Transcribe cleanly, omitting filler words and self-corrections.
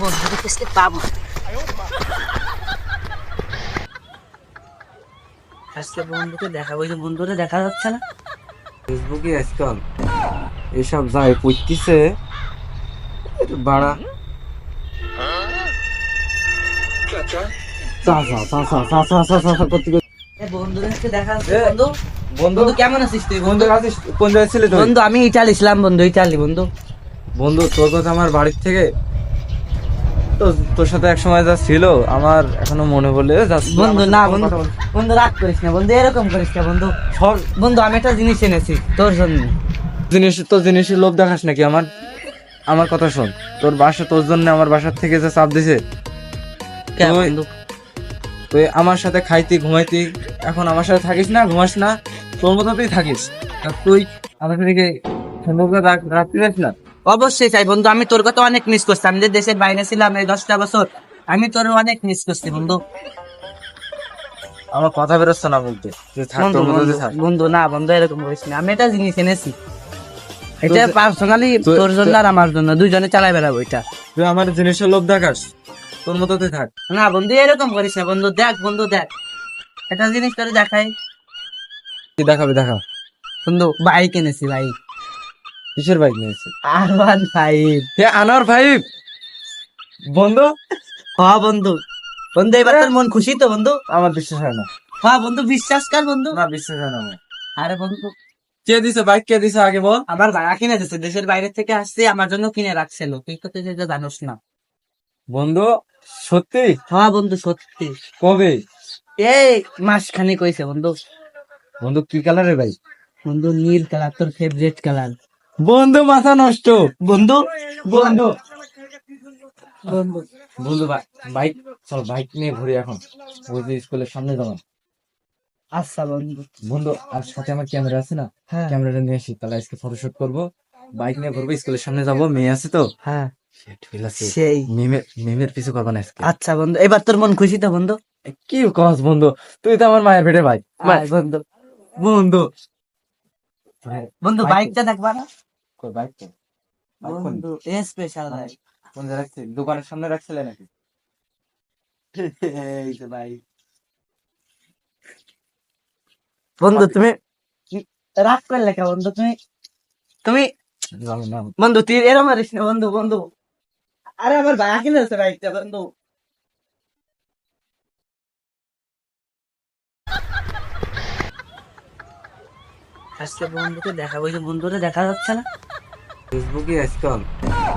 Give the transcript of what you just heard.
বন্ধুকে কিসকে পাবো আজকে বন্ধুকে দেখাবো, যে বন্ধুরে দেখা যাচ্ছে না ফেসবুকে আজকাল এসব যায় পড়তেছে বাড়া বন্ধুরে আজকে দেখা যাচ্ছে। এ, বন্ধু বন্ধু বন্ধু কেমন আছিস তুই? বন্ধু আছিস? কোন জায়গায় ছিলি তুই? বন্ধু আমি ইটালি ছিলাম, বন্ধু ইটালি। বন্ধু বন্ধু তোর কথা আমার বাড়ির থেকে তো তোর সাথে এক সময় যা ছিল আমার এখনো মনে পড়লে বন্ধু না বন্ধু, বন্ধু রাগ করিস না বন্ধু, এরকম করিস না বন্ধু। বন্ধু আমি একটা জিনিস এনেছি তোর জন্য। জিনিসের লোভ দেখাস নাকি আমার? আমার কথা শোন, তোর জন্য আমার বাসার থেকে যে চাপ দিছে, কে তুই- বন্ধু? তুই আমার সাথে খাইতি ঘুমাইতি, এখন আমার সাথে থাকিস না, ঘুমাস না, তোর মতোতেই থাকিস। আর তুই আমার থেকে সম্পর্ক রাখতে চাস না? অবশ্যই চাই বন্ধু, আমি তোর কথা অনেক মিস করছি। আমি যে দেশের বাইরে ছিলাম এই 10টা বছর, আমি তোর অনেক মিস করছি বন্ধু। আমার কথা বেরোচ্ছে না বলতে, তুই থাক, বন্ধু তোর বন্ধু মতোতেই থাক। বন্ধু না বন্ধু, এরকম করিস না। আমি একটা জিনিস এনেছি, এটা তুই- পার্সোনালি তুই- তোর জন্য আর আমার জন্য, দুইজনে চালাই বেড়াবো এটা। তুই আমার জিনিসের লোভ দেখাস, তোর মতোতেই থাক। না বন্ধু এরকম করিস না বন্ধু, দেখ বন্ধু দেখ, একটা জিনিস তোর দেখাই। কি দেখাবি? দেখা। বন্ধু বাইক এনেছি, বাইক কিসের বাইক নিয়েছিস? R15। আনোয়ার ভাই বন্ধু, হ্যাঁ বন্ধু, বন্ধু এবার তোর মন খুশি তো বন্ধু? আমার বিশ্বাস হয় না। হ্যাঁ বন্ধু বিশ্বাস কর বন্ধু। না, বিশ্বাস হয় না আমার। আরে বন্ধু কে দিছে বাইক? কে দিছে আগে বল। আমার ভাড়া কিনে দিচ্ছে, দেশের বাইরে থেকে আসছে, আমার জন্য কিনে রাখছিল। তুই তো সেটা জানোস না। বন্ধু সত্যি? হ্যাঁ বন্ধু সত্যি, কবে? এই মাসখানি কইছে বন্ধু। বন্ধু কি কালারের বাইক? বন্ধু নীল কালার, তোর ফেভারিট কালার। বন্ধু মাথা নষ্ট। বন্ধু বন্ধু বন্ধু বন্ধু বাইক, চল বাইক নিয়ে ঘুরি এখন, বুঝলি স্কুলের সামনে যাবো। আচ্ছা বন্ধু। বন্ধু আর সাথে আমার ক্যামেরা আছে না, হ্যাঁ ক্যামেরাটা নিয়ে আসি, তাহলে আজকে ফটোশুট করবো, বাইক নিয়ে ঘুরবো, স্কুলের সামনে যাবো, মেয়ে আছে তো। হ্যাঁ ঠিক আছে, সেই। মেমের পিছু করবা না আজকে। আচ্ছা বন্ধু, এবার তোর মন খুশি তো বন্ধু? কি কস বন্ধু, তুই তো আমার মায়ের পেটে ভাই। আয় বন্ধু। বন্ধু বন্ধু বাইকটা দেখবা না? বাইক তো বন্ধু স্পেশাল বাইক। কোন জায়গায় রাখছি? দোকানের সামনে রাখছিলে নাকি? এই যে বাইক। বন্ধু তুমি রাগ করলে কে বন্ধু? তুমি তুমি জানো না। বন্ধু তুই এরম মারিস না বন্ধু। বন্ধু আরে আমার ভাই কিনে আছে বাইকটা বন্ধু। আজকে বন্ধুকে দেখাবো, যে বন্ধুরে দেখা যাচ্ছে না ফেসবুকে আজকাল